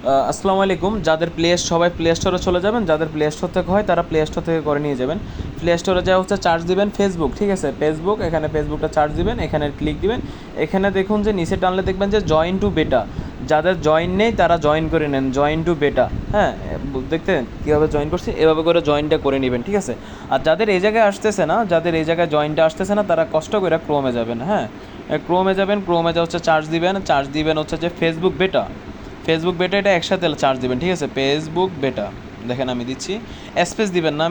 আসসালামু আলাইকুম। যাদের সবাই প্লে স্টোরে চলে যাবেন, যাদের প্লে স্টোর থেকে হয় তারা প্লে স্টোর থেকে করে নিয়ে যাবেন। প্লে স্টোরে যা হচ্ছে চার্জ দিবেন ফেসবুক, ঠিক আছে, ফেসবুক, এখানে ফেসবুকটা চার্জ দিবেন, এখানে ক্লিক দিবেন। এখানে দেখুন যে নিচে টানলে দেখবেন যে জয়েন টু বেটা, যাদের জয়েন নেই তারা জয়েন করে নেন, জয়েন টু বেটা। হ্যাঁ, দেখতেন কীভাবে জয়েন করছি, এভাবে করে জয়েনটা করে নেবেন, ঠিক আছে। আর যাদের এই জায়গায় আসতেছে না, যাদের এই জায়গায় জয়েনটা আসতেছে না, তারা কষ্ট করে ক্রোমে যাবেন। হ্যাঁ, ক্রোমে যাবেন, ক্রোমে যা হচ্ছে চার্জ দিবেন হচ্ছে যে ফেসবুক বেটা। ফেসবুক বেটা এটা একসাথে চার্জ দিবেন, ঠিক আছে, ফেসবুক বেটা। দেখেন আমি দিচ্ছি, স্পেস দিবেন না,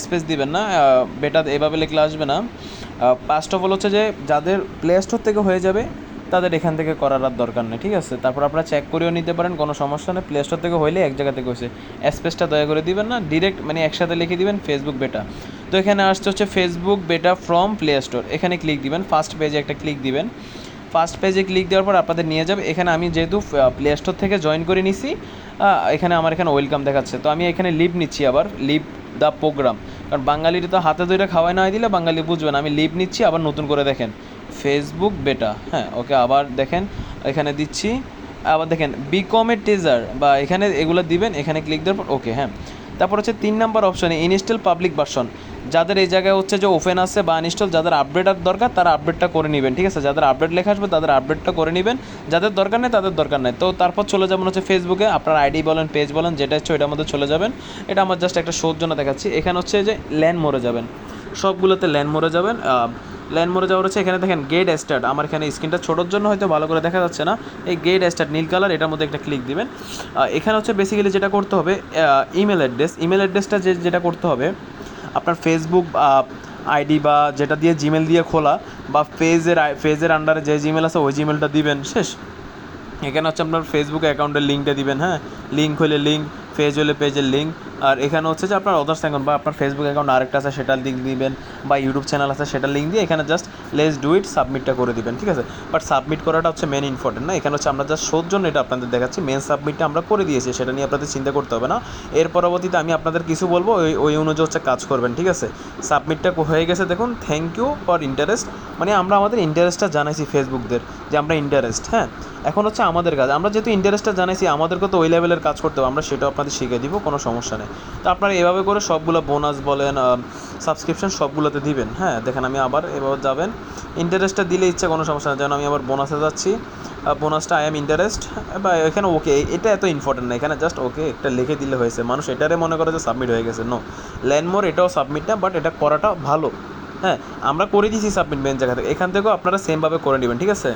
স্পেস দিবেন না, বেটা এভাবে লিখলে আসবে না। ফার্স্ট অফ অল হচ্ছে যে যাদের প্লে স্টোর থেকে হয়ে যাবে তাদের এখান থেকে করার আর দরকার নেই, ঠিক আছে। তারপর আপনারা চেক করেও নিতে পারেন, কোনো সমস্যা নেই। প্লে স্টোর থেকে হইলে এক জায়গা থেকে হয়েছে, স্পেসটা দয়া করে দিবেন না, ডিরেক্ট মানে একসাথে লিখে দিবেন ফেসবুক বেটা। তো এখানে আসছে হচ্ছে ফেসবুক বেটা ফ্রম প্লে স্টোর, এখানে ক্লিক দিবেন, ফার্স্ট পেজে একটা ক্লিক দিবেন। ফার্স্ট পেজে ক্লিক দেওয়ার পর আপনাদের নিয়ে যাবে, এখানে আমি যেহেতু প্লে স্টোর থেকে জয়েন করে নিছি, এখানে আমার এখানে ওয়েলকাম দেখাচ্ছে, তো আমি এখানে লিভ নিচ্ছি, আবার লিভ দ্য প্রোগ্রাম, কারণ বাঙালির তো হাতে ধরে খাওয়াই না দিলে বাঙালি বুঝবে না। আমি লিভ নিচ্ছি, আবার নতুন করে দেখেন ফেসবুক বেটা। হ্যাঁ, ওকে, আবার দেখেন এখানে দিচ্ছি, আবার দেখেন বিকম এ টিজার, বা এখানে এগুলো দিবেন, এখানে ক্লিক দেওয়ার পর ওকে। হ্যাঁ, তারপর হচ্ছে 3 নম্বর অপশানে ইনস্টল পাবলিক ভার্সন, যাদের এই জায়গায় হচ্ছে যে ওপেন আছে বা আনইনস্টল, যাদের আপডেট আর দরকার তারা আপডেটটা করে নেবেন, ঠিক আছে। যাদের আপডেট লেখা আসবে তাদের আপডেটটা করে নেবেন, যাদের দরকার নেই তাদের দরকার নেই। তো তারপর চলে যাবেন হচ্ছে ফেসবুকে, আপনার আইডি বলেন, পেজ বলেন, যেটা হচ্ছে ওইটার মধ্যে চলে যাবেন। এটা আমার জাস্ট একটা শোর জন্য দেখাচ্ছি। এখানে হচ্ছে যে ল্যান্ড মোড়ে যাবেন, সবগুলোতে ল্যান্ড মোড়ে যাবেন। ল্যান্ড মোড়ে যাওয়ার হচ্ছে এখানে দেখেন গেট স্টার্ট, আমার এখানে স্ক্রিনটা ছোটোর জন্য হয়তো ভালো করে দেখা যাচ্ছে না, এই গেট স্টার্ট নীল কালার, এটার মধ্যে একটা ক্লিক দিবেন। এখানে হচ্ছে বেসিক্যালি যেটা করতে হবে, ইমেল অ্যাড্রেসটা যেটা করতে হবে, আপনার ফেসবুক আইডি বা যেটা দিয়ে জিমেল দিয়ে খোলা, বা পেজের আন্ডারে যে জিমেল আছে ওই জিমেলটা দিবেন, শেষ। এখানে হচ্ছে আপনার ফেসবুক অ্যাকাউন্টের লিঙ্কটা দিবেন। হ্যাঁ, লিঙ্ক হলে লিঙ্ক, পেজ হলে পেজের লিঙ্ক। আর এখানে হচ্ছে যে আপনার আদার্স অ্যাকাউন্ট বা আপনার ফেসবুক অ্যাকাউন্ট আরেকটা আছে সেটার লিঙ্ক দিবেন, বা ইউটিউব চ্যানেল আছে সেটার লিঙ্ক দিয়ে এখানে জাস্ট লেটস ডু ইট সাবমিটটা করে দিবেন, ঠিক আছে। বাট সাবমিট করাটা হচ্ছে মেন ইম্পর্টেন্ট না, এখানে হচ্ছে আমরা জাস্ট শোর জন্য এটা আপনাদের দেখাচ্ছি। মেন সাবমিটটা আমরা করে দিয়েছি, সেটা নিয়ে আপনাদের চিন্তা করতে হবে না। এর পরবর্তীতে আমি আপনাদের কিছু বলবো, ওই অনুযায়ী হচ্ছে কাজ করবেন, ঠিক আছে। সাবমিটটা হয়ে গেছে, দেখুন থ্যাংক ইউ ফর ইন্টারেস্ট, মানে আমরা আমাদের ইন্টারেস্টটা জানাইছি ফেসবুকদের যে আমরা ইন্টারেস্ট। হ্যাঁ, এখন হচ্ছে আমাদের কাজ, আমরা যেহেতু ইন্টারেস্টটা জানাইছি আমাদেরকে তো ওই লেভেলের কাজ করতে হবে, আমরা সেটাও আপনাদের শিখিয়ে দিব, কোনো সমস্যা নেই। তো আপনারা এভাবে করে সবগুলো বোনাস বলেন, সাবস্ক্রিপশন সবগুলোতে দিবেন। হ্যাঁ, দেখেন আমি আবার এভাবে যাবেন, ইন্টারেস্টটা দিলে ইচ্ছা কোনো সমস্যা নেই, যেন আমি আবার বোনাসে যাচ্ছি, বোনাসটা আই এম ইন্টারেস্ট, বা এখানে ওকে, এটা এত ইম্পর্টেন্ট না, এখানে জাস্ট ওকে একটা লিখে দিলে হয়েছে, মানুষ এটারে মনে করে যে সাবমিট হয়ে গেছে। নো, ল্যান্ডমোর এটাও সাবমিট না, বাট এটা করাটা ভালো। হ্যাঁ, আমরা করে দিয়েছি সাবমিট মেন জায়গা থেকে, এখান থেকেও আপনারা সেমভাবে করে নেবেন, ঠিক আছে।